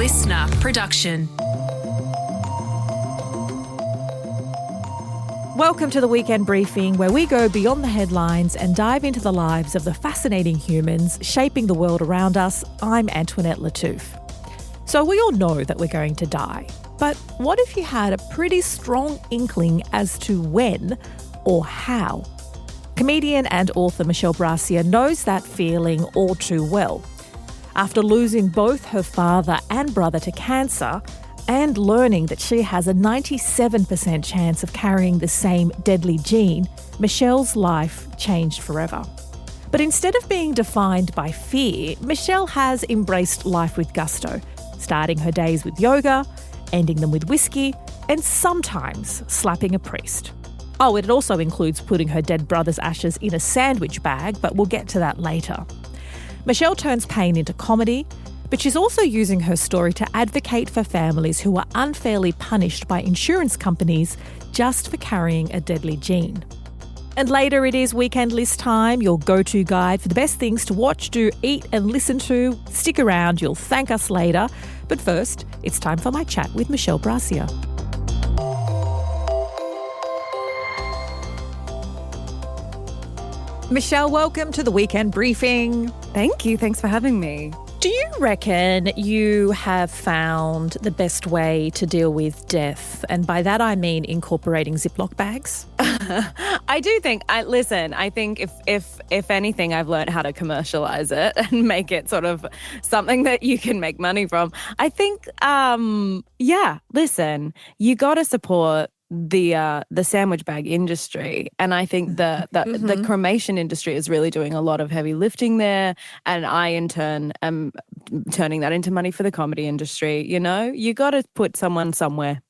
listener production. Welcome to the Weekend Briefing, where we go beyond the headlines and dive into the lives of the fascinating humans shaping the world around us. I'm Antoinette Lattouf. So we all know that we're going to die. But what if you had a pretty strong inkling as to when or how? Comedian and author Michelle Brasier knows that feeling all too well. After losing both her father and brother to cancer and learning that she has a 97% chance of carrying the same deadly gene, Michelle's life changed forever. But instead of being defined by fear, Michelle has embraced life with gusto, starting her days with yoga, ending them with whiskey, and sometimes slapping a priest. Oh, it also includes putting her dead brother's ashes in a sandwich bag, but we'll get to that later. Michelle turns pain into comedy, but she's also using her story to advocate for families who are unfairly punished by insurance companies just for carrying a deadly gene. And later it is Weekend List time, your go-to guide for the best things to watch, do, eat and listen to. Stick around, you'll thank us later. But first, it's time for my chat with Michelle Brasier. Michelle, welcome to the Weekend Briefing. Thank you. Thanks for having me. Do you reckon you have found the best way to deal with death? And by that I mean incorporating Ziploc bags. I do think, I think if anything, I've learned how to commercialize it and make it sort of something that you can make money from. I think, you got to support the sandwich bag industry, and I think the cremation industry is really doing a lot of heavy lifting there, and I in turn am turning that into money for the comedy industry. You know, you got to put someone somewhere,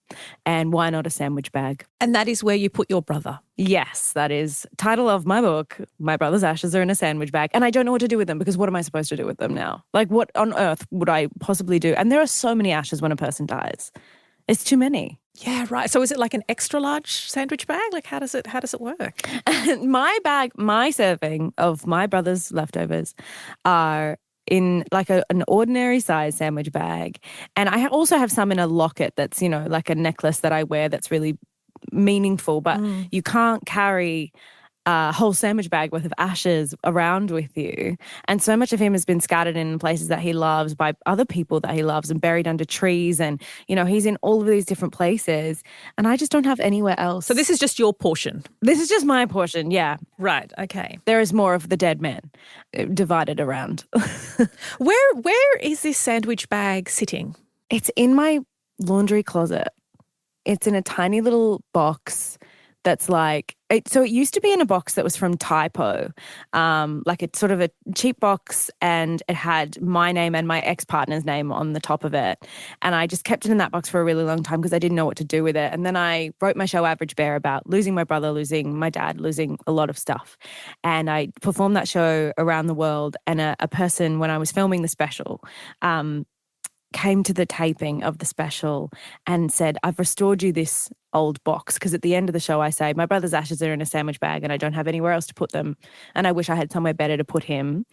and why not a sandwich bag? And that is where you put your brother. Yes, that is title of my book. My brother's ashes are in a sandwich bag, and I don't know what to do with them, because what am I supposed to do with them now? Like, what on earth would I possibly do? And there are so many ashes when a person dies. It's too many. Yeah, right. So is it like an extra large sandwich bag? Like how does it work? My serving of my brother's leftovers are in like an ordinary size sandwich bag. And I also have some in a locket that's, like a necklace that I wear that's really meaningful, but you can't carry a whole sandwich bag worth of ashes around with you. And so much of him has been scattered in places that he loves by other people that he loves and buried under trees. And, he's in all of these different places. And I just don't have anywhere else. So this is just your portion? This is just my portion, yeah. Right, okay. There is more of the dead man divided around. Where is this sandwich bag sitting? It's in my laundry closet. It's in a tiny little box that's so it used to be in a box that was from Typo, like it's sort of a cheap box, and it had my name and my ex-partner's name on the top of it. And I just kept it in that box for a really long time because I didn't know what to do with it. And then I wrote my show Average Bear about losing my brother, losing my dad, losing a lot of stuff. And I performed that show around the world, and a person, when I was filming the special, came to the taping of the special and said, I've restored you this old box, because at the end of the show I say, my brother's ashes are in a sandwich bag and I don't have anywhere else to put them, and I wish I had somewhere better to put him.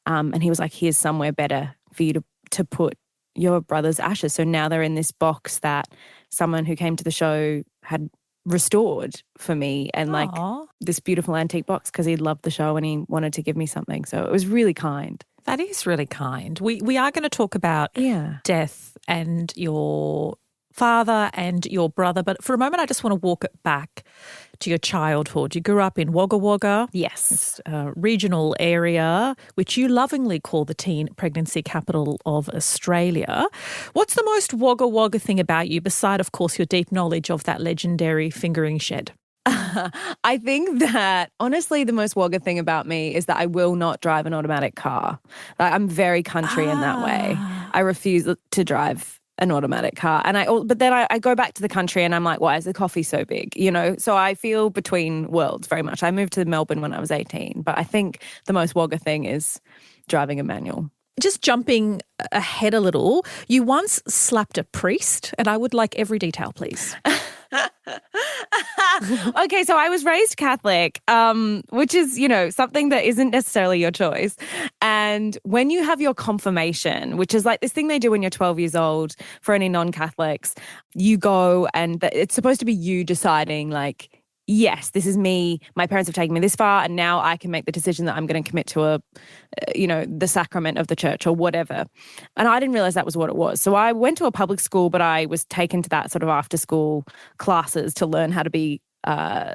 And he was like, here's somewhere better for you to put your brother's ashes. So now they're in this box that someone who came to the show had restored for me, and like this beautiful antique box, because he loved the show and he wanted to give me something. So it was really kind. That is really kind. We are going to talk about death and your father and your brother, but for a moment I just want to walk it back to your childhood. You grew up in Wagga Wagga. Yes. It's a regional area which you lovingly call the teen pregnancy capital of Australia. What's the most Wagga Wagga thing about you, beside, of course, your deep knowledge of that legendary fingering shed? I think that, honestly, the most Wagga thing about me is that I will not drive an automatic car. Like, I'm very country in that way. I refuse to drive an automatic car. But then I go back to the country and I'm like, why is the coffee so big? So I feel between worlds very much. I moved to Melbourne when I was 18, but I think the most Wagga thing is driving a manual. Just jumping ahead a little, you once slapped a priest, and I would like every detail, please. Okay, so I was raised Catholic, which is, something that isn't necessarily your choice. And when you have your confirmation, which is like this thing they do when you're 12 years old for any non-Catholics, you go and it's supposed to be you deciding like, yes, this is me. My parents have taken me this far, and now I can make the decision that I'm going to commit to the sacrament of the church or whatever. And I didn't realize that was what it was. So I went to a public school, but I was taken to that sort of after school classes to learn how to be a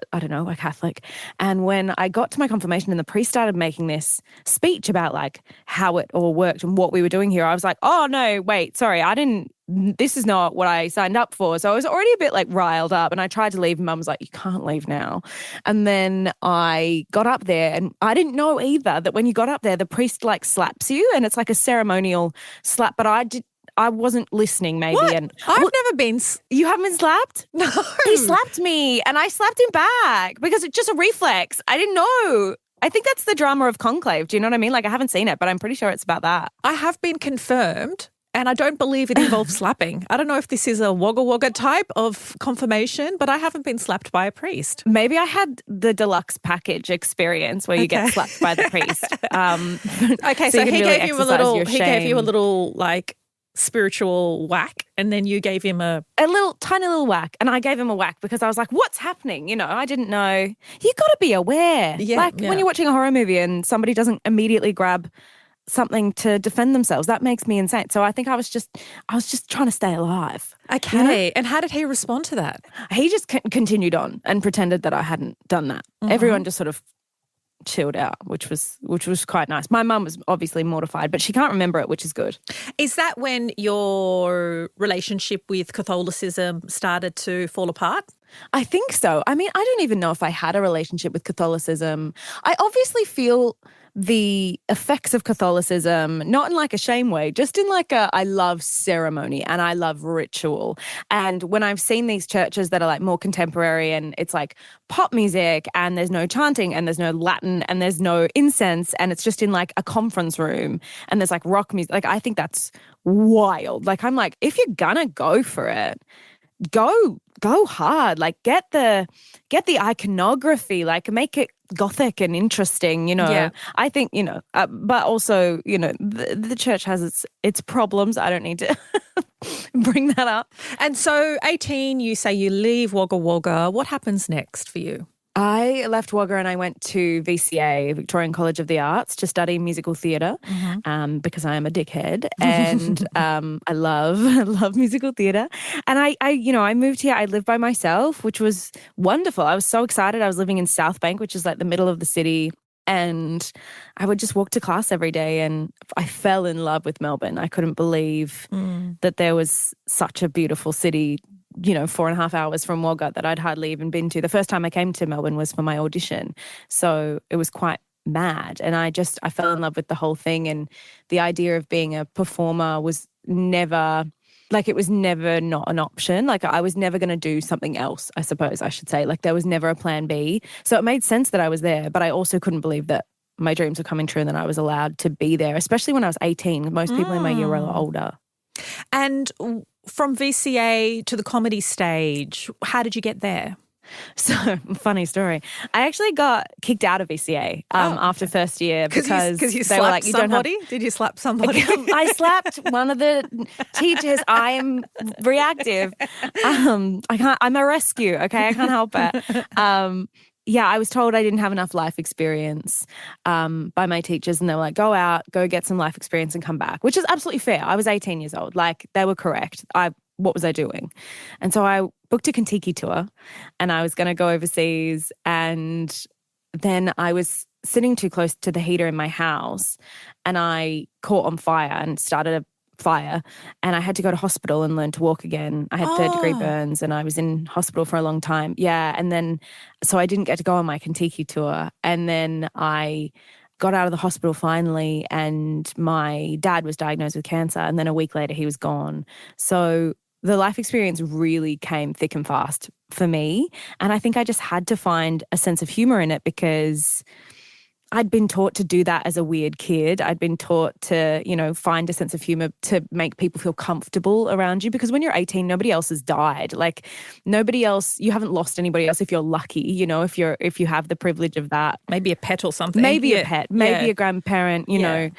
Catholic. And when I got to my confirmation and the priest started making this speech about like how it all worked and what we were doing here, I was like, oh no, wait, sorry, this is not what I signed up for. So I was already a bit like riled up and I tried to leave and Mum was like, you can't leave now. And then I got up there and I didn't know either that when you got up there, the priest like slaps you and it's like a ceremonial slap, but I wasn't listening maybe. What? And I've never been. You haven't been slapped? No. He slapped me and I slapped him back because it's just a reflex. I didn't know. I think that's the drama of Conclave. Do you know what I mean? Like I haven't seen it, but I'm pretty sure it's about that. I have been confirmed and I don't believe it involves slapping. I don't know if this is a Wagga Wagga type of confirmation, but I haven't been slapped by a priest. Maybe I had the deluxe package experience where you get slapped by the priest. Okay, so he gave you a little like spiritual whack and then you gave him a tiny little whack and I gave him a whack because I was like, what's happening? I didn't know. You got to be aware. When you're watching a horror movie and somebody doesn't immediately grab something to defend themselves, that makes me insane. So I think I was just trying to stay alive. Okay. And how did he respond to that? He just continued on and pretended that I hadn't done that. Mm-hmm. Everyone just sort of chilled out, which was quite nice. My mum was obviously mortified, but she can't remember it, which is good. Is that when your relationship with Catholicism started to fall apart? I think so. I mean, I don't even know if I had a relationship with Catholicism. I obviously feel the effects of Catholicism, not in like a shame way, just in like I love ceremony and I love ritual. And when I've seen these churches that are like more contemporary and it's like pop music and there's no chanting and there's no Latin and there's no incense and it's just in like a conference room and there's like rock music, like I think that's wild. Like I'm like, if you're gonna go for it, go hard, like get the iconography, like make it gothic and interesting, Yeah. I think, but also, the church has its problems. I don't need to bring that up. And so 18, you say you leave Wagga Wagga. What happens next for you? I left Wagga and I went to VCA, Victorian College of the Arts, to study musical theatre because I am a dickhead and I love musical theatre. And I moved here. I lived by myself, which was wonderful. I was so excited. I was living in South Bank, which is like the middle of the city. And I would just walk to class every day and I fell in love with Melbourne. I couldn't believe that there was such a beautiful city 4.5 hours from Wagga that I'd hardly even been to. The first time I came to Melbourne was for my audition. So it was quite mad. And I fell in love with the whole thing. And the idea of being a performer was never not an option. Like I was never going to do something else, I suppose I should say. Like there was never a plan B. So it made sense that I was there, but I also couldn't believe that my dreams were coming true and that I was allowed to be there, especially when I was 18. Most people in my year were a lot older. And from VCA to the comedy stage, how did you get there? So, funny story. I actually got kicked out of VCA after first year because you they were like, you somebody? Did you slap somebody? I slapped one of the teachers. I am reactive. I'm a rescue, okay? I can't help it. Yeah, I was told I didn't have enough life experience by my teachers and they were like, go out, go get some life experience and come back, which is absolutely fair. I was 18 years old. Like they were correct. What was I doing? And so I booked a Kentucky tour and I was going to go overseas and then I was sitting too close to the heater in my house and I caught on fire and started a fire and I had to go to hospital and learn to walk again. I had third-degree burns and I was in hospital for a long time. Yeah, and then so I didn't get to go on my Kentucky tour and then I got out of the hospital finally and my dad was diagnosed with cancer and then a week later he was gone. So the life experience really came thick and fast for me and I think I just had to find a sense of humor in it because I'd been taught to do that as a weird kid. I'd been taught to, find a sense of humor to make people feel comfortable around you, because when you're 18, nobody else has died. Like nobody else, you haven't lost anybody else if you're lucky, if you have the privilege of that. Maybe a pet or something. Maybe a pet, maybe a grandparent, know.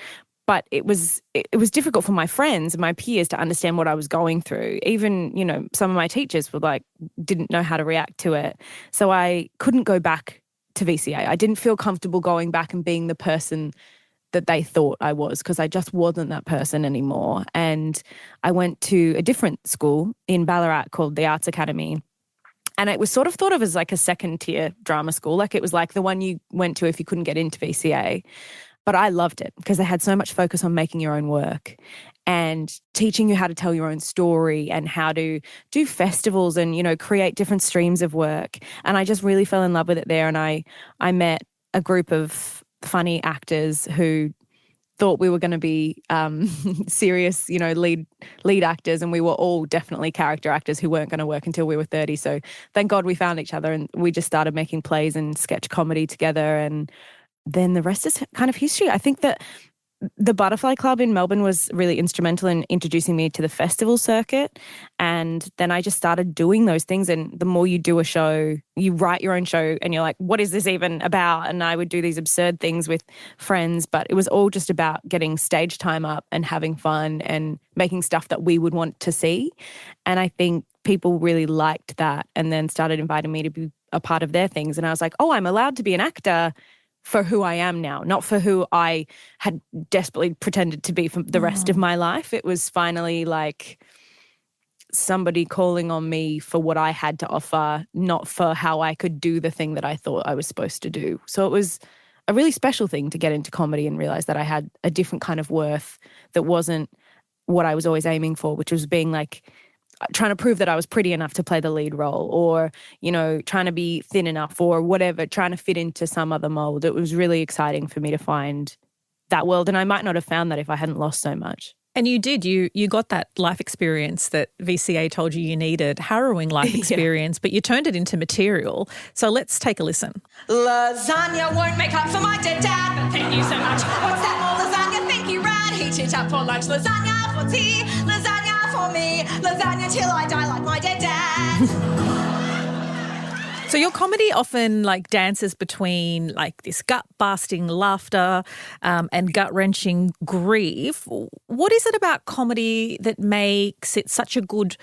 But it was difficult for my friends and my peers to understand what I was going through. Even, some of my teachers were didn't know how to react to it. So I couldn't go back to VCA. I didn't feel comfortable going back and being the person that they thought I was, because I just wasn't that person anymore. And I went to a different school in Ballarat called the Arts Academy. And it was sort of thought of as like a second tier drama school. Like it was like the one you went to if you couldn't get into VCA. But I loved it because they had so much focus on making your own work and teaching you how to tell your own story and how to do festivals and, create different streams of work. And I just really fell in love with it there. And I met a group of funny actors who thought we were going to be serious, lead actors. And we were all definitely character actors who weren't going to work until we were 30. So thank God we found each other and we just started making plays and sketch comedy together. And then the rest is kind of history. I think that the Butterfly Club in Melbourne was really instrumental in introducing me to the festival circuit. And then I just started doing those things. And the more you do a show, you write your own show and you're like, what is this even about? And I would do these absurd things with friends, but it was all just about getting stage time up and having fun and making stuff that we would want to see. And I think people really liked that and then started inviting me to be a part of their things. And I was like, oh, I'm allowed to be an actor for who I am now, not for who I had desperately pretended to be for the rest of my life. It was finally like somebody calling on me for what I had to offer, not for how I could do the thing that I thought I was supposed to do. So it was a really special thing to get into comedy and realize that I had a different kind of worth that wasn't what I was always aiming for, which was being like, trying to prove that I was pretty enough to play the lead role or, trying to be thin enough or whatever, trying to fit into some other mold. It was really exciting for me to find that world. And I might not have found that if I hadn't lost so much. And you did. You got that life experience that VCA told you needed, harrowing life experience, but you turned it into material. So let's take a listen. Lasagna won't make up for my dead dad, but thank you so much. What's that more lasagna? Thank you, Rad. Heat it up for lunch. Lasagna for tea. Lasagna for me. Lasagna till I die like my dead dad. So your comedy often dances between this gut-busting laughter and gut-wrenching grief. What is it about comedy that makes it such a good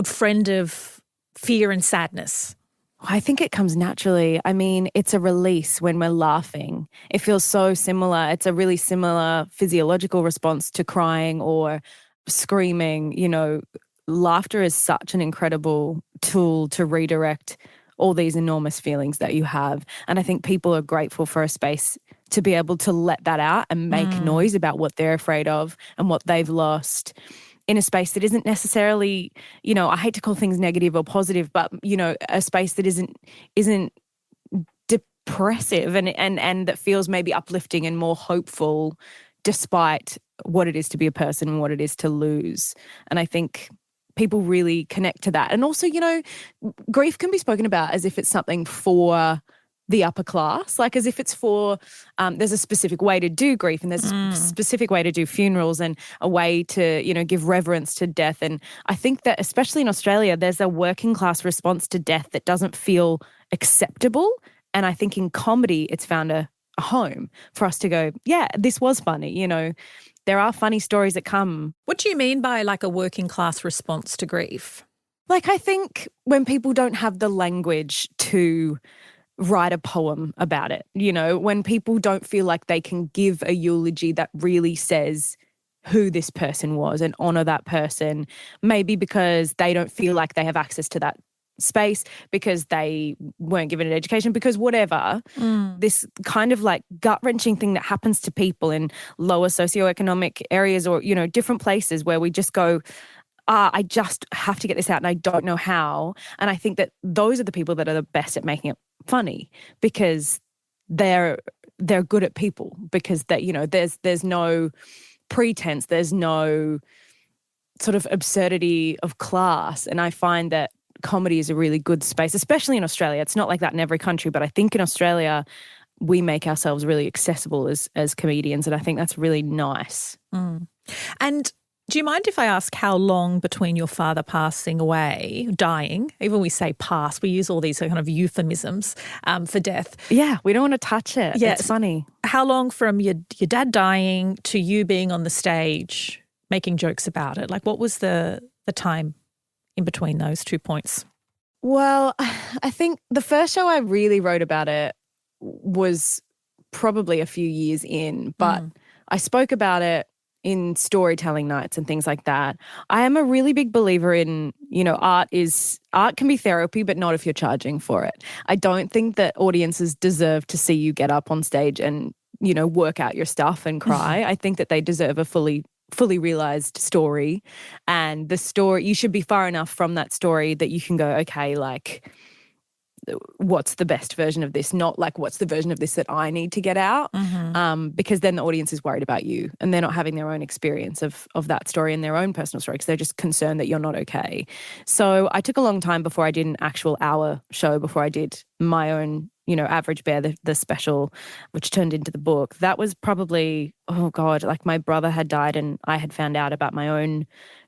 friend of fear and sadness? I think it comes naturally. I mean, it's a release when we're laughing. It feels so similar. It's a really similar physiological response to crying or screaming. Laughter is such an incredible tool to redirect all these enormous feelings that you have. And I think people are grateful for a space to be able to let that out and make noise about what they're afraid of and what they've lost in a space that isn't necessarily, I hate to call things negative or positive, but, a space that isn't depressive and that feels maybe uplifting and more hopeful despite what it is to be a person and what it is to lose. And I think people really connect to that. And also, grief can be spoken about as if it's something for the upper class, like as if it's for, there's a specific way to do grief and there's a specific way to do funerals and a way to, give reverence to death. And I think that especially in Australia, there's a working class response to death that doesn't feel acceptable. And I think in comedy, it's found a home for us to go, yeah, this was funny, There are funny stories that come. What do you mean by a working class response to grief? I think when people don't have the language to write a poem about it, when people don't feel like they can give a eulogy that really says who this person was and honour that person, maybe because they don't feel like they have access to that space, because they weren't given an education, because whatever, this kind of gut-wrenching thing that happens to people in lower socioeconomic areas or, different places where we just go, I just have to get this out and I don't know how. And I think that those are the people that are the best at making it funny because they're good at people, because there's no pretense, there's no sort of absurdity of class. And I find that comedy is a really good space, especially in Australia. It's not like that in every country, but I think in Australia, we make ourselves really accessible as comedians, and I think that's really nice. And do you mind if I ask how long between your father passing away, dying, even we say pass, we use all these kind of euphemisms for death. Yeah, we don't want to touch it. Yeah, it's funny. How long from your dad dying to you being on the stage making jokes about it? Like, what was the time in between those 2 points? Well, I think the first show I really wrote about it was probably a few years in, but I spoke about it in storytelling nights and things like that. I am a really big believer in, art can be therapy, but not if you're charging for it. I don't think that audiences deserve to see you get up on stage and, work out your stuff and cry. I think that they deserve a fully realized story, and the story, you should be far enough from that story that you can go, okay, like, what's the best version of this, not like what's the version of this that I need to get out, because then the audience is worried about you and they're not having their own experience of that story and their own personal story because they're just concerned that you're not okay. So I took a long time before I did an actual hour show, before I did my own, Average Bear, the special, which turned into the book. That was probably, oh God, like my brother had died and I had found out about my own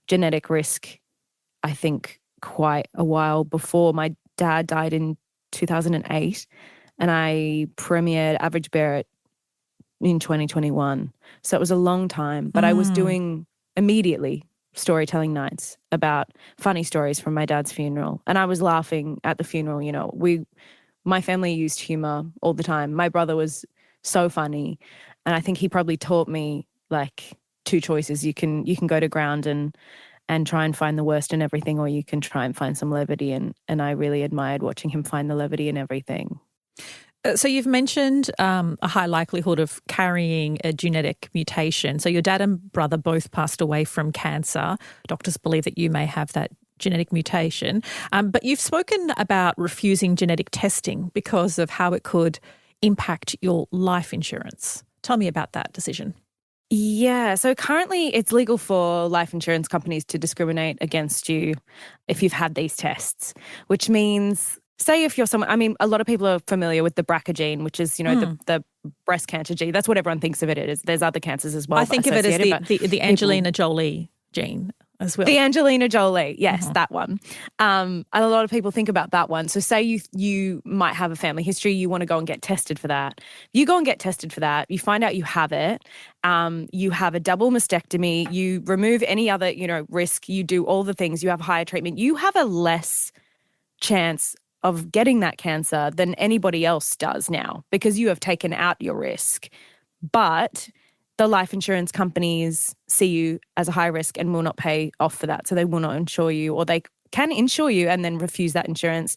genetic risk, I think quite a while before. My dad died in 2008 and I premiered Average Bear in 2021. So it was a long time, but I was doing immediately storytelling nights about funny stories from my dad's funeral. And I was laughing at the funeral. My family used humor all the time. My brother was so funny. And I think he probably taught me like two choices. You can go to ground and try and find the worst in everything, or you can try and find some levity. And I really admired watching him find the levity in everything. So you've mentioned a high likelihood of carrying a genetic mutation. So your dad and brother both passed away from cancer. Doctors believe that you may have that genetic mutation. But you've spoken about refusing genetic testing because of how it could impact your life insurance. Tell me about that decision. Yeah, so currently it's legal for life insurance companies to discriminate against you if you've had these tests, which means, say if you're someone, I mean, a lot of people are familiar with the BRCA gene, which is, the breast cancer gene. That's what everyone thinks of it as. There's other cancers as well. I think of it as the Angelina Jolie gene as well. The Angelina Jolie, yes, that one. And a lot of people think about that one. So say you might have a family history, you want to go and get tested for that. You go and get tested for that, you find out you have it, you have a double mastectomy, you remove any other, risk, you do all the things, you have higher treatment, you have a less chance of getting that cancer than anybody else does now because you have taken out your risk. But the life insurance companies see you as a high risk and will not pay off for that. So they will not insure you, or they can insure you and then refuse that insurance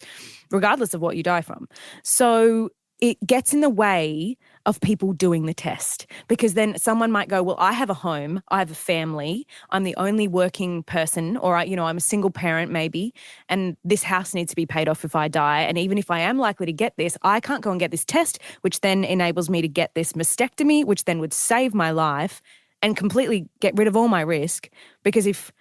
regardless of what you die from. So it gets in the way of people doing the test because then someone might go, well, I have a home, I have a family, I'm the only working person, or I'm a single parent maybe, and this house needs to be paid off if I die. And even if I am likely to get this, I can't go and get this test, which then enables me to get this mastectomy, which then would save my life and completely get rid of all my risk. Because if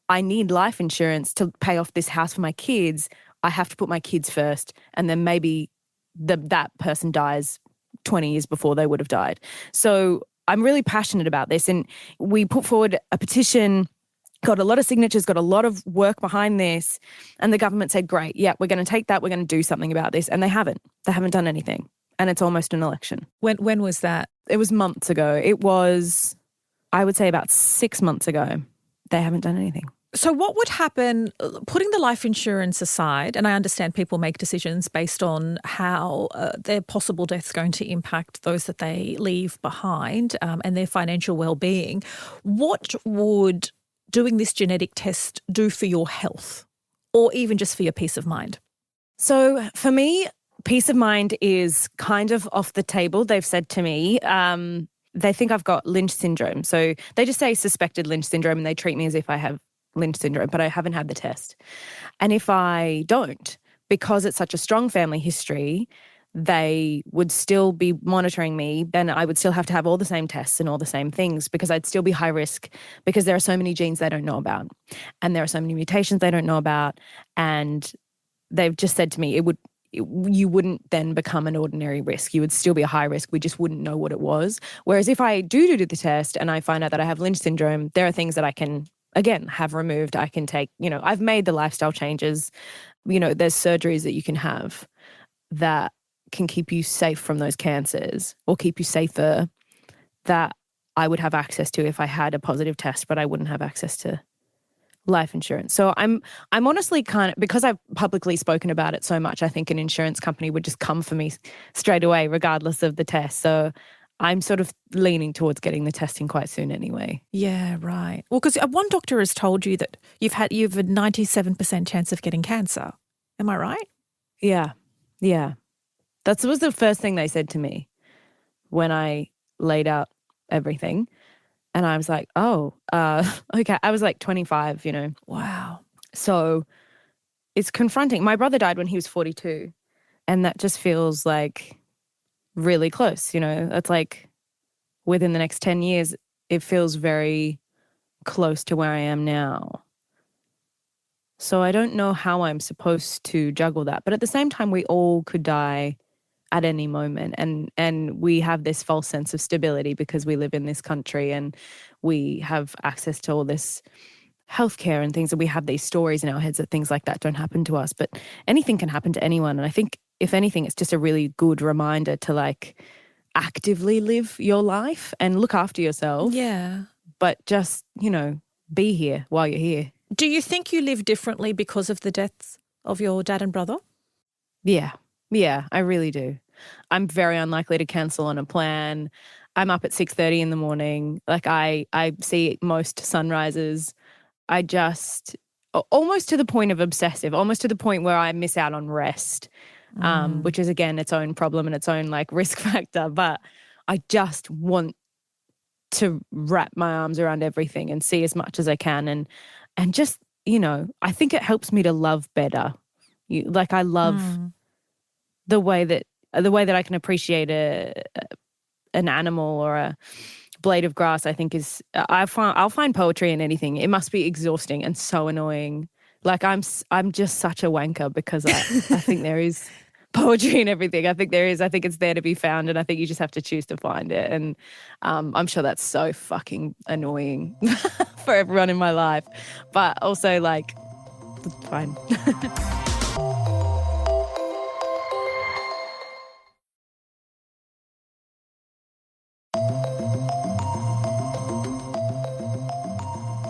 I need life insurance to pay off this house for my kids, I have to put my kids first, and then maybe that person dies 20 years before they would have died. So I'm really passionate about this, and we put forward a petition, got a lot of signatures, got a lot of work behind this, and the government said, great, yeah, we're going to take that, we're going to do something about this, and they haven't done anything, and it's almost an election. When was that? It was months ago. It was, I would say, about 6 months ago. They haven't done anything. So what would happen, putting the life insurance aside, and I understand people make decisions based on how their possible death's going to impact those that they leave behind and their financial well-being, what would doing this genetic test do for your health or even just for your peace of mind? So for me, peace of mind is kind of off the table. They've said to me, they think I've got Lynch syndrome. So they just say suspected Lynch syndrome and they treat me as if I have Lynch syndrome, but I haven't had the test. And if I don't, because it's such a strong family history, they would still be monitoring me. Then I would still have to have all the same tests and all the same things because I'd still be high risk because there are so many genes they don't know about and there are so many mutations they don't know about. And they've just said to me, you wouldn't then become an ordinary risk. You would still be a high risk. We just wouldn't know what it was. Whereas if I do the test and I find out that I have Lynch syndrome, there are things that I can, again, have removed. I can take, I've made the lifestyle changes. There's surgeries that you can have that can keep you safe from those cancers or keep you safer that I would have access to if I had a positive test, but I wouldn't have access to life insurance. So I'm honestly because I've publicly spoken about it so much, I think an insurance company would just come for me straight away, regardless of the test. So I'm sort of leaning towards getting the testing quite soon anyway. Yeah, right. Well, because one doctor has told you that you've a 97% chance of getting cancer. Am I right? Yeah. That was the first thing they said to me when I laid out everything. And I was like, okay. I was like 25, Wow. So it's confronting. My brother died when he was 42. And that just feels like really close, It's like within the next 10 years, it feels very close to where I am now. So I don't know how I'm supposed to juggle that. But at the same time, we all could die at any moment. And we have this false sense of stability because we live in this country and we have access to all this healthcare and things, and we have these stories in our heads that things like that don't happen to us. But anything can happen to anyone. And I think if anything, it's just a really good reminder to actively live your life and look after yourself. Yeah. But just, be here while you're here. Do you think you live differently because of the deaths of your dad and brother? Yeah, I really do. I'm very unlikely to cancel on a plan. I'm up at 6:30 in the morning. I see most sunrises. I just, almost to the point of obsessive, almost to the point where I miss out on rest, which is, again, its own problem and its own risk factor. But I just want to wrap my arms around everything and see as much as I can. And just, I think it helps me to love better. I love the way that I can appreciate an animal or a blade of grass. I think I'll find poetry in anything. It must be exhausting and so annoying. I'm just such a wanker because I think there is poetry in everything. I think there is. I think it's there to be found, and I think you just have to choose to find it. And I'm sure that's so fucking annoying for everyone in my life, but also it's fine.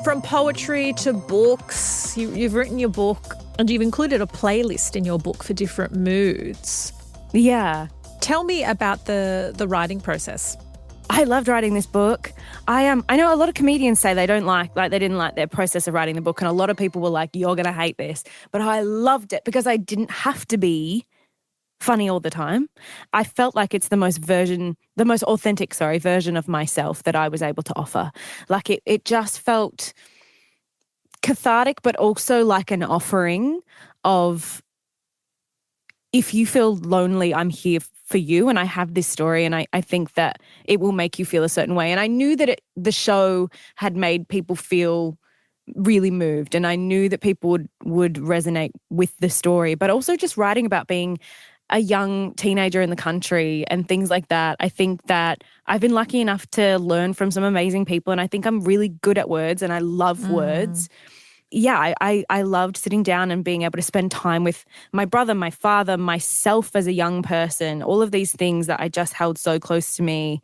From poetry to books, you've written your book and you've included a playlist in your book for different moods. Yeah. Tell me about the writing process. I loved writing this book. I know a lot of comedians say they don't they didn't like their process of writing the book, and a lot of people were like, you're going to hate this. But I loved it because I didn't have to be funny all the time. I felt like it's the most authentic version of myself that I was able to offer. It just felt cathartic, but also like an offering of, if you feel lonely, I'm here for you, and I have this story, and I think that it will make you feel a certain way. And I knew that the show had made people feel really moved, and I knew that people would resonate with the story, but also just writing about being a young teenager in the country and things like that. I think that I've been lucky enough to learn from some amazing people, and I think I'm really good at words and I love words. Yeah, I loved sitting down and being able to spend time with my brother, my father, myself as a young person, all of these things that I just held so close to me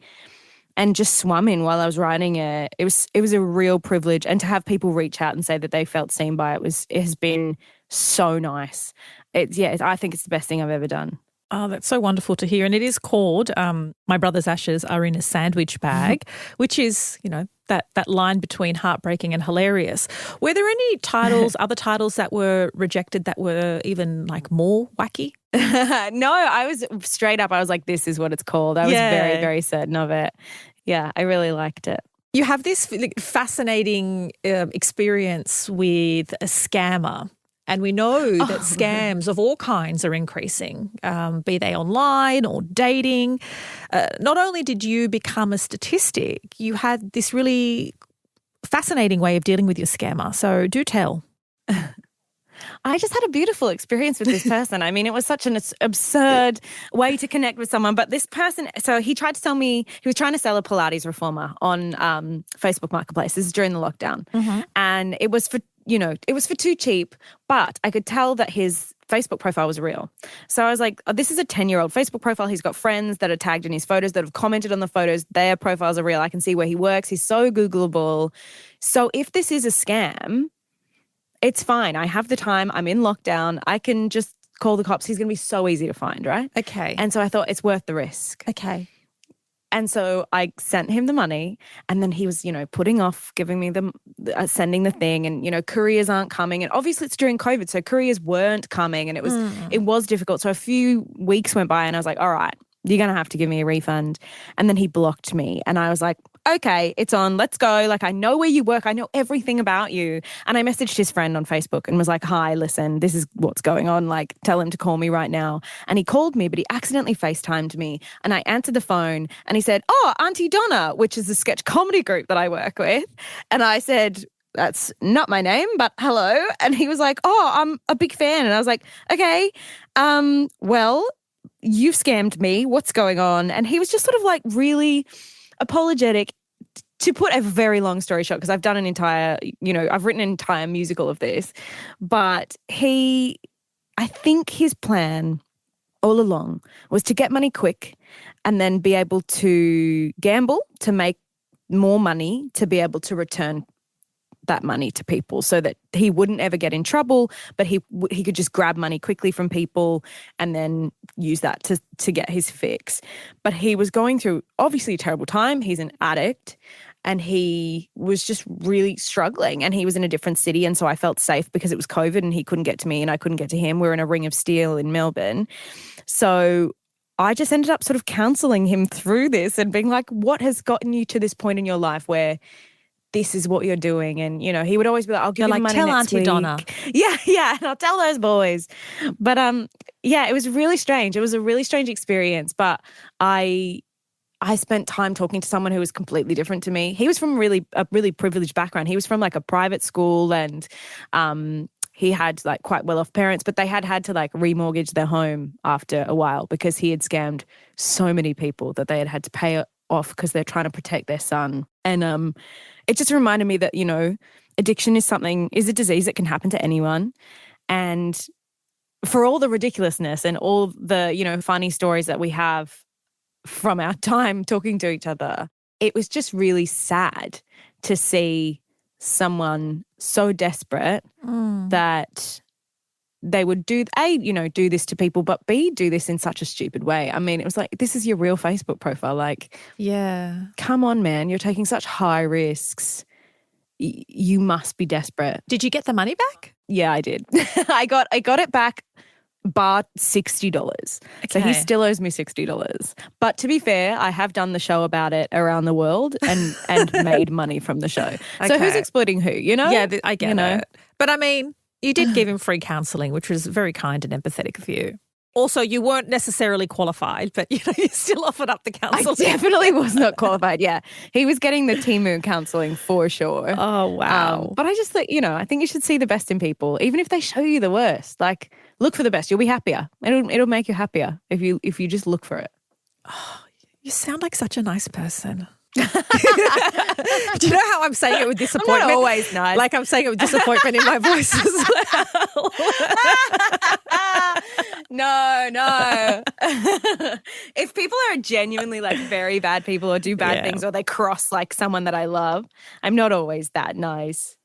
and just swum in while I was writing it. It was a real privilege, and to have people reach out and say that they felt seen by it has been so nice. I think it's the best thing I've ever done. Oh, that's so wonderful to hear. And it is called My Brother's Ashes Are in a Sandwich Bag, which is, that line between heartbreaking and hilarious. Were there any other titles that were rejected that were even more wacky? No, I was straight up. I was like, this is what it's called. I was very, very certain of it. Yeah, I really liked it. You have this fascinating experience with a scammer. And we know that scams of all kinds are increasing, be they online or dating. Not only did you become a statistic, you had this really fascinating way of dealing with your scammer. So do tell. I just had a beautiful experience with this person. I mean, it was such an absurd way to connect with someone. But this person, so he tried to sell me, he was trying to sell a Pilates reformer on Facebook Marketplace. This is during the lockdown. And it was for, it was for too cheap, but I could tell that his Facebook profile was real. So I was like, oh, this is a 10-year-old Facebook profile. He's got friends that are tagged in his photos that have commented on the photos. Their profiles are real. I can see where he works. He's so Googleable. So if this is a scam, it's fine. I have the time. I'm in lockdown. I can just call the cops. He's going to be so easy to find, right? Okay. And so I thought it's worth the risk. Okay. And so I sent him the money, and then he was, putting off giving me sending the thing, and, couriers aren't coming. And obviously it's during COVID, so couriers weren't coming, and it was difficult. So a few weeks went by and I was like, all right, you're going to have to give me a refund. And then he blocked me, and I was like, okay, it's on, let's go. Like, I know where you work. I know everything about you. And I messaged his friend on Facebook and was like, hi, listen, this is what's going on. Like, tell him to call me right now. And he called me, but he accidentally FaceTimed me. And I answered the phone and he said, oh, Auntie Donna, which is the sketch comedy group that I work with. And I said, that's not my name, but hello. And he was like, oh, I'm a big fan. And I was like, okay, well, you've scammed me. What's going on? And he was just sort of like really apologetic. To put a very long story short, because I've done I've written an entire musical of this, but I think his plan all along was to get money quick and then be able to gamble to make more money to be able to return that money to people so that he wouldn't ever get in trouble, but he could just grab money quickly from people and then use that to get his fix. But he was going through obviously a terrible time. He's an addict and he was just really struggling, and he was in a different city, and so I felt safe because it was COVID and he couldn't get to me and I couldn't get to him. We're in a ring of steel in Melbourne. So I just ended up sort of counselling him through this and being like, what has gotten you to this point in your life where this is what you're doing? And, he would always be like, I'll give you money tell next Auntie week. Donna. Yeah. And I'll tell those boys. But, it was really strange. It was a really strange experience. But I spent time talking to someone who was completely different to me. He was from a really privileged background. He was from like a private school, and he had like quite well-off parents, but they had to like remortgage their home after a while because he had scammed so many people that they had to pay off because they're trying to protect their son. And it just reminded me that, addiction is a disease that can happen to anyone. And for all the ridiculousness and all the, funny stories that we have from our time talking to each other, it was just really sad to see someone so desperate that they would do this to people, but B, do this in such a stupid way. I mean, it was like, this is your real Facebook profile. Like, yeah, come on, man. You're taking such high risks. You must be desperate. Did you get the money back? Yeah, I did. I got it back, bar $60. So he still owes me $60. But to be fair, I have done the show about it around the world and made money from the show. So who's exploiting who, Yeah, I get it. But I mean, you did give him free counselling, which was very kind and empathetic of you. Also, you weren't necessarily qualified, but, you still offered up the counselling. I definitely was not qualified, yeah. He was getting the Timu counselling for sure. Oh, wow. But I just think, I think you should see the best in people, even if they show you the worst. Like, look for the best. You'll be happier. It'll make you happier if you just look for it. Oh, you sound like such a nice person. Do you know how I'm saying it with disappointment? I'm not always nice. Like I'm saying it with disappointment in my voice as well. No. If people are genuinely like very bad people or do bad things or they cross like someone that I love, I'm not always that nice.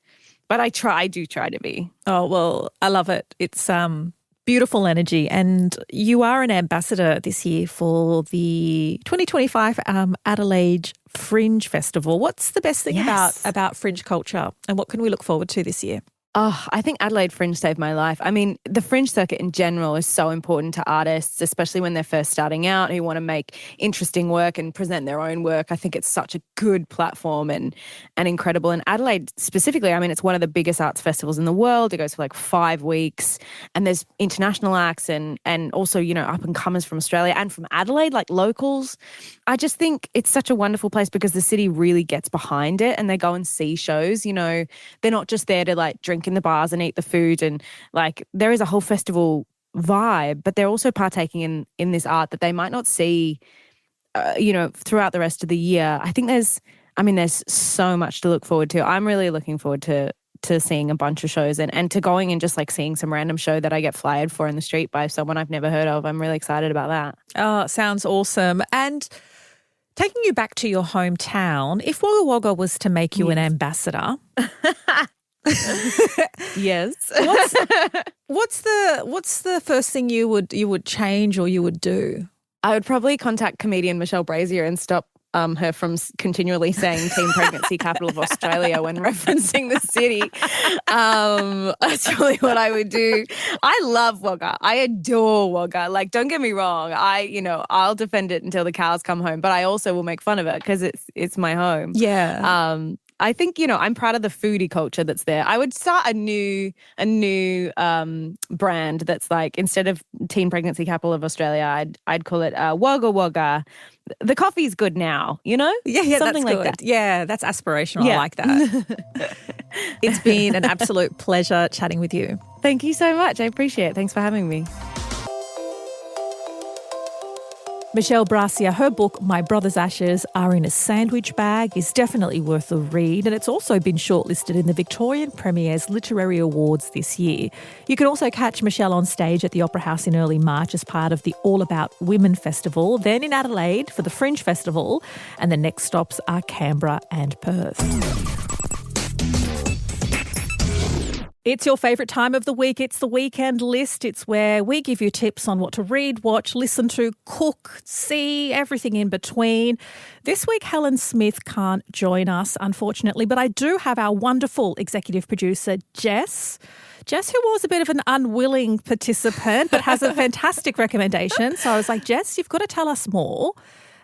But I do try to be. Oh, well, I love it. It's beautiful energy. And you are an ambassador this year for the 2025 Adelaide Fringe Festival. What's the best thing about Fringe culture, and what can we look forward to this year? Oh, I think Adelaide Fringe saved my life. I mean, the Fringe circuit in general is so important to artists, especially when they're first starting out, who want to make interesting work and present their own work. I think it's such a good platform and incredible. And Adelaide specifically, I mean, it's one of the biggest arts festivals in the world. It goes for like 5 weeks, and there's international acts and also, up and comers from Australia and from Adelaide, like locals. I just think it's such a wonderful place because the city really gets behind it, and they go and see shows. They're not just there to like drink drink in the bars and eat the food, and like there is a whole festival vibe, but they're also partaking in this art that they might not see, throughout the rest of the year. I think there's so much to look forward to. I'm really looking forward to seeing a bunch of shows and to going and just like seeing some random show that I get flyed for in the street by someone I've never heard of. I'm really excited about that. Oh, sounds awesome. And taking you back to your hometown, if Wagga Wagga was to make you an ambassador, yes. What's the first thing you would change or you would do? I would probably contact comedian Michelle Brasier and stop her from continually saying teen pregnancy capital of Australia when referencing the city. That's probably what I would do. I love Wagga. I adore Wagga. Like, don't get me wrong. I'll defend it until the cows come home, but I also will make fun of it because it's my home. Yeah. I think, I'm proud of the foodie culture that's there. I would start a new brand that's like, instead of teen pregnancy capital of Australia, I'd call it Wagga Wagga. The coffee's good now, Yeah, something that's like good. that. Yeah, that's aspirational. Yeah. I like that. It's been an absolute pleasure chatting with you. Thank you so much. I appreciate it. Thanks for having me. Michelle Brasier, her book, My Brother's Ashes Are in a Sandwich Bag, is definitely worth a read, and it's also been shortlisted in the Victorian Premier's Literary Awards this year. You can also catch Michelle on stage at the Opera House in early March as part of the All About Women Festival, then in Adelaide for the Fringe Festival, and the next stops are Canberra and Perth. It's your favourite time of the week. It's the Weekend List. It's where we give you tips on what to read, watch, listen to, cook, see, everything in between. This week, Helen Smith can't join us, unfortunately, but I do have our wonderful executive producer, Jess. Jess, who was a bit of an unwilling participant, but has a fantastic recommendation. So I was like, Jess, you've got to tell us more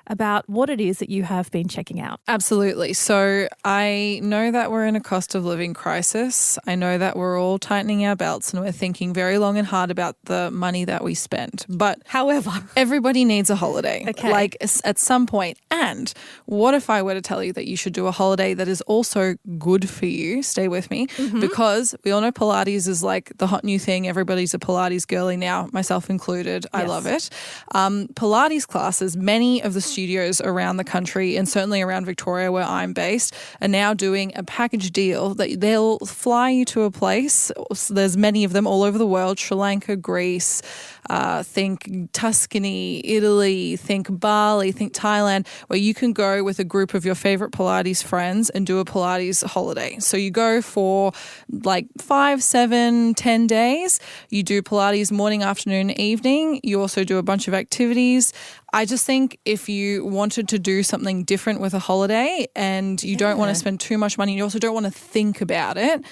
about what it is that you have been checking out. Absolutely. So I know that we're in a cost of living crisis. I know that we're all tightening our belts and we're thinking very long and hard about the money that we spend. But however, everybody needs a holiday, okay, at some point. And what if I were to tell you that you should do a holiday that is also good for you? Stay with me, because we all know Pilates is like the hot new thing. Everybody's a Pilates girly now, myself included. I love it. Pilates classes, many of the studios around the country and certainly around Victoria where I'm based are now doing a package deal that they'll fly you to a place. So there's many of them all over the world, Sri Lanka, Greece, think Tuscany, Italy, think Bali, think Thailand, where you can go with a group of your favorite Pilates friends and do a Pilates holiday. So you go for like 5, 7, 10 days. You do Pilates morning, afternoon, evening. You also do a bunch of activities. I just think if you wanted to do something different with a holiday and you don't want to spend too much money, you also don't want to think about it.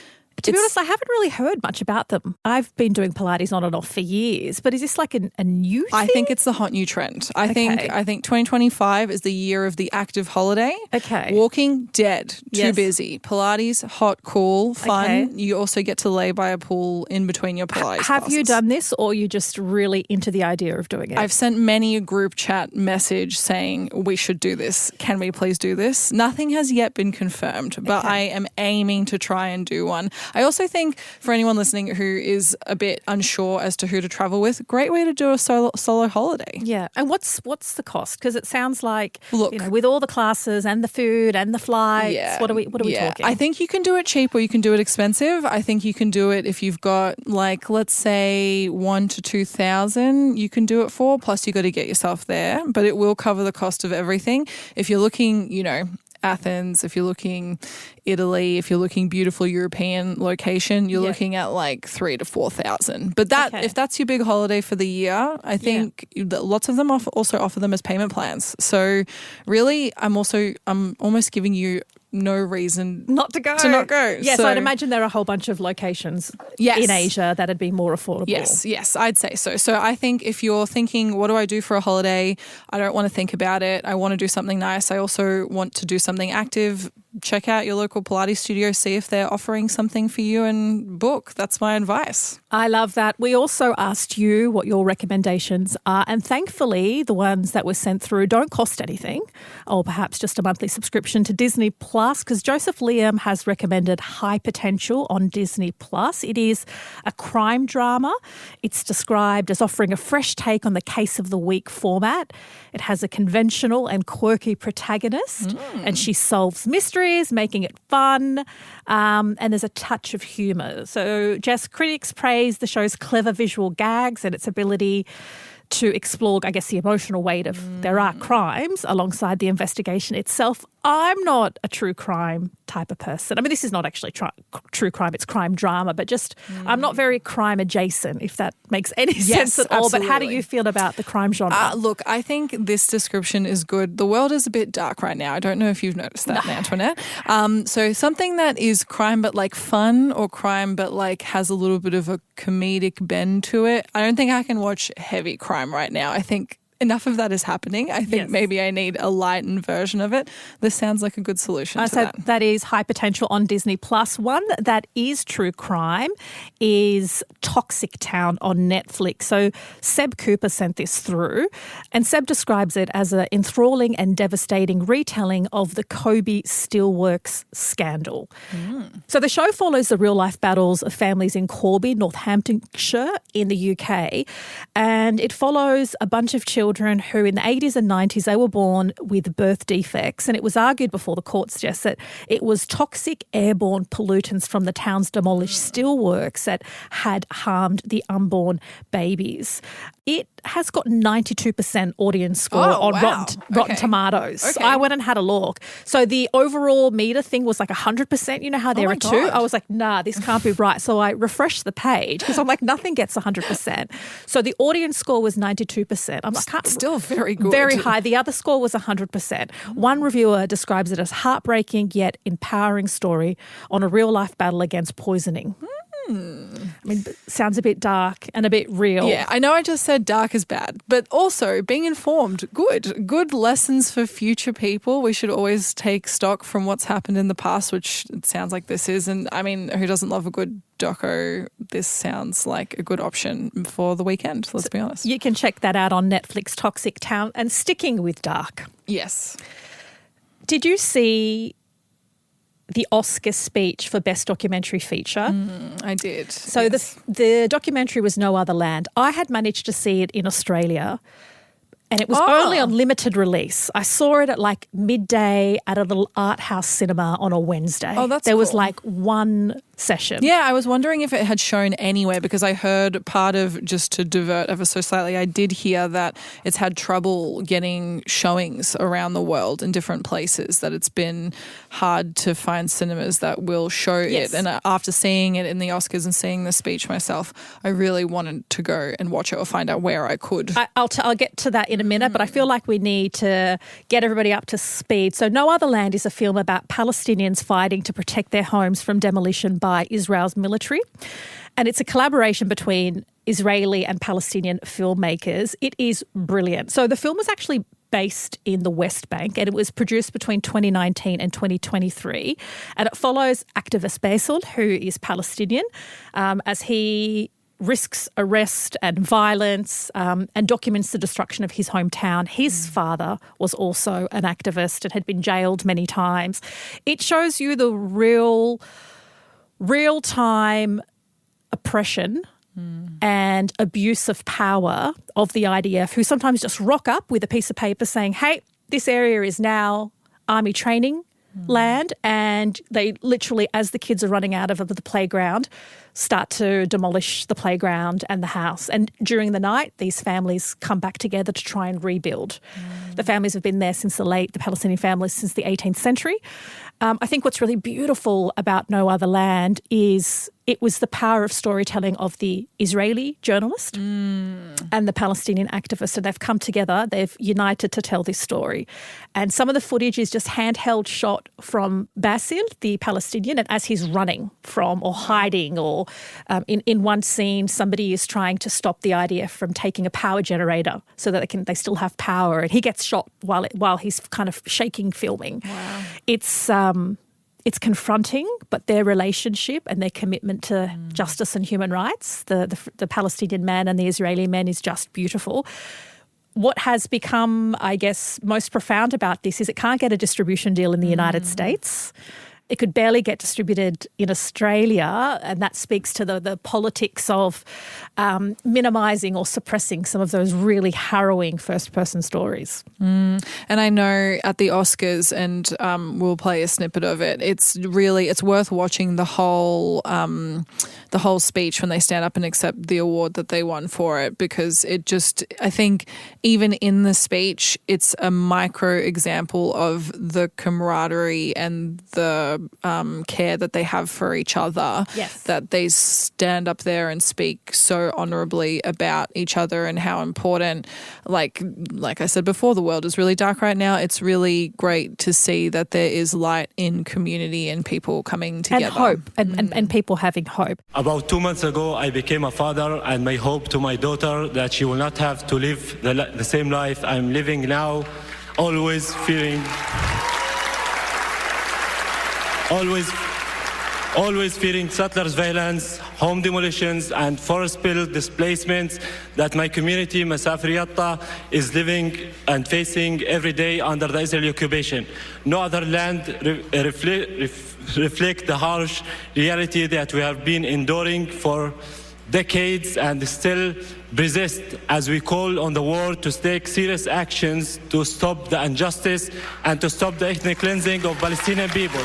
To be honest, I haven't really heard much about them. I've been doing Pilates on and off for years, but is this like a new thing? I think it's the hot new trend. I think 2025 is the year of the active holiday. Okay. Walking, dead, too busy. Pilates, hot, cool, fun. Okay. You also get to lay by a pool in between your Pilates Have classes. you done this, or are you just really into the idea of doing it? I've sent many a group chat message saying we should do this. Can we please do this? Nothing has yet been confirmed, but I am aiming to try and do one. I also think for anyone listening who is a bit unsure as to who to travel with, great way to do a solo holiday. Yeah. And what's the cost? Because it sounds like, look, with all the classes and the food and the flights, what are we talking? I think you can do it cheap or you can do it expensive. I think you can do it if you've got like, let's say 1,000 to 2,000, you can do it for, plus you got to get yourself there, but it will cover the cost of everything. If you're looking, Athens, if you're looking Italy, if you're looking beautiful European location, you're looking at like 3,000 to 4,000. But if that's your big holiday for the year, I think that lots of them also offer them as payment plans. So really, I'm almost giving you no reason not to go. Yes, so, I'd imagine there are a whole bunch of locations in Asia that'd be more affordable. Yes, I'd say so. So I think if you're thinking, what do I do for a holiday? I don't want to think about it. I want to do something nice. I also want to do something active. Check out your local Pilates studio, see if they're offering something for you and book. That's my advice. I love that. We also asked you what your recommendations are, and thankfully the ones that were sent through don't cost anything, or perhaps just a monthly subscription to Disney Plus, because Joseph Liam has recommended High Potential on Disney Plus. It is a crime drama. It's described as offering a fresh take on the case of the week format. It has a conventional and quirky protagonist, and she solves mysteries, making it fun, and there's a touch of humour. So, Jess, critics praise the show's clever visual gags and its ability to explore, I guess, the emotional weight of there are crimes alongside the investigation itself. I'm not a true crime type of person. I mean, this is not actually true crime, it's crime drama, but just I'm not very crime adjacent, if that makes any sense at all. Absolutely. But how do you feel about the crime genre? Look, I think this description is good. The world is a bit dark right now. I don't know if you've noticed that, Antoinette. So something that is crime but like fun, or crime but like has a little bit of a comedic bend to it. I don't think I can watch heavy crime right now. I think enough of that is happening. I think maybe I need a lightened version of it. This sounds like a good solution to that. That is High Potential on Disney Plus. One that is true crime is Toxic Town on Netflix. So Seb Cooper sent this through, and Seb describes it as an enthralling and devastating retelling of the Kobe Steelworks scandal. So the show follows the real-life battles of families in Corby, Northamptonshire in the UK, and it follows a bunch of children who in the 80s and 90s, they were born with birth defects, and it was argued before the courts, Jess, that it was toxic airborne pollutants from the town's demolished steelworks that had harmed the unborn babies. It has got 92% audience score on Rotten Tomatoes. Okay. I went and had a look. So the overall meter thing was like 100%. You know how there are two? I was like, nah, this can't be right. So I refreshed the page because I'm like, nothing gets 100%. So the audience score was 92%. I'm like, still very good. Very high. The other score was 100%. One reviewer describes it as heartbreaking yet empowering story on a real-life battle against poisoning. I mean, sounds a bit dark and a bit real. Yeah, I know I just said dark is bad, but also being informed, good. Good lessons for future people. We should always take stock from what's happened in the past, which it sounds like this is. And I mean, who doesn't love a good doco? This sounds like a good option for the weekend, let's be honest. You can check that out on Netflix, Toxic Town. And sticking with dark. Yes. Did you see the Oscar speech for Best Documentary Feature? I did. So the documentary was No Other Land. I had managed to see it in Australia, and it was only on limited release. I saw it at like midday at a little art house cinema on a Wednesday. Oh, that's There was cool. like one session. Yeah, I was wondering if it had shown anywhere, because I heard part of, just to divert ever so slightly, I did hear that it's had trouble getting showings around the world in different places, that it's been hard to find cinemas that will show it. And after seeing it in the Oscars and seeing the speech myself, I really wanted to go and watch it or find out where I could. I'll get to that in a minute, but I feel like we need to get everybody up to speed. So No Other Land is a film about Palestinians fighting to protect their homes from demolition by Israel's military. And it's a collaboration between Israeli and Palestinian filmmakers. It is brilliant. So the film was actually based in the West Bank, and it was produced between 2019 and 2023. And it follows activist Basil, who is Palestinian, as he risks arrest and violence, and documents the destruction of his hometown. His father was also an activist and had been jailed many times. It shows you the real-time oppression and abuse of power of the IDF, who sometimes just rock up with a piece of paper saying, hey, this area is now army training land, and they literally, as the kids are running out of the playground, start to demolish the playground and the house. And during the night, these families come back together to try and rebuild. The families have been there since the Palestinian families since the 18th century. I think what's really beautiful about No Other Land is it was the power of storytelling of the Israeli journalist and the Palestinian activist. And they've come together, they've united to tell this story. And some of the footage is just handheld shot from Basil, the Palestinian, and as he's running from or hiding, or in one scene, somebody is trying to stop the IDF from taking a power generator so that they still have power. And he gets shot while he's kind of shaking filming. Wow. it's confronting, but their relationship and their commitment to justice and human rights, the Palestinian man and the Israeli man, is just beautiful. What has become, I guess, most profound about this is it can't get a distribution deal in the United States. It could barely get distributed in Australia, and that speaks to the politics of minimising or suppressing some of those really harrowing first-person stories. And I know at the Oscars, and we'll play a snippet of it, it's worth watching the whole speech when they stand up and accept the award that they won for it, because I think even in the speech, it's a micro example of the camaraderie and the care that they have for each other. Yes. That they stand up there and speak so honourably about each other and how important, like I said before, the world is really dark right now. It's really great to see that there is light in community and people coming together. And hope, and people having hope. About 2 months ago, I became a father, and my hope to my daughter that she will not have to live the same life I'm living now, always fearing settlers' violence, home demolitions, and forest spill displacements that my community, Masafir Yatta, is living and facing every day under the Israeli occupation. No other land reflect the harsh reality that we have been enduring for decades and still persist, as we call on the world to take serious actions to stop the injustice and to stop the ethnic cleansing of Palestinian people.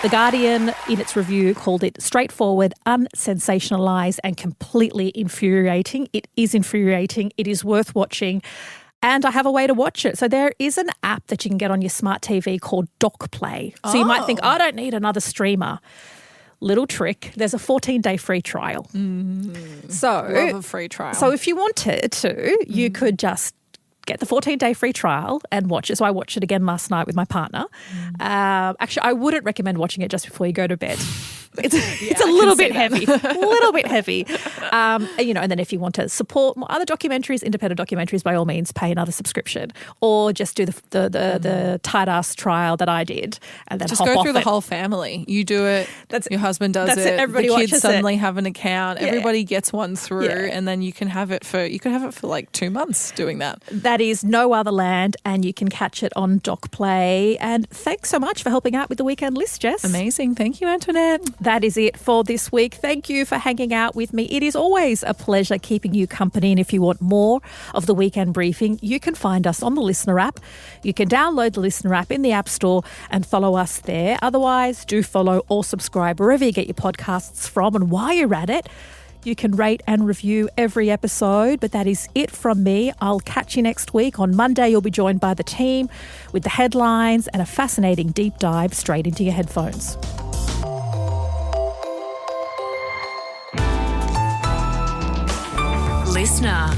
The Guardian, in its review, called it straightforward, unsensationalised and completely infuriating. It is infuriating. It is worth watching. And I have a way to watch it. So there is an app that you can get on your smart TV called DocPlay. So you might think, I don't need another streamer. Little trick, there's a 14-day free trial. So Love a free trial. So if you wanted to, you could just get the 14-day free trial and watch it. So I watched it again last night with my partner. Actually, I wouldn't recommend watching it just before you go to bed. It's a little bit heavy, and then if you want to support other documentaries, independent documentaries, by all means, pay another subscription, or just do the tight ass trial that I did, and then just hop go off through the it. whole family. You do it. Your husband does that's it. Everybody the kids watches suddenly it. have an account. Yeah. Everybody gets one through, Yeah. and then you can have it for like 2 months doing that. That is No Other Land, and you can catch it on DocPlay. And thanks so much for helping out with the weekend list, Jess. Amazing. Thank you, Antoinette. That is it for this week. Thank you for hanging out with me. It is always a pleasure keeping you company. And if you want more of the weekend briefing, you can find us on the Listener app. You can download the Listener app in the App Store and follow us there. Otherwise, do follow or subscribe wherever you get your podcasts from. And while you're at it, you can rate and review every episode. But that is it from me. I'll catch you next week. On Monday, you'll be joined by the team with the headlines and a fascinating deep dive straight into your headphones. Listener.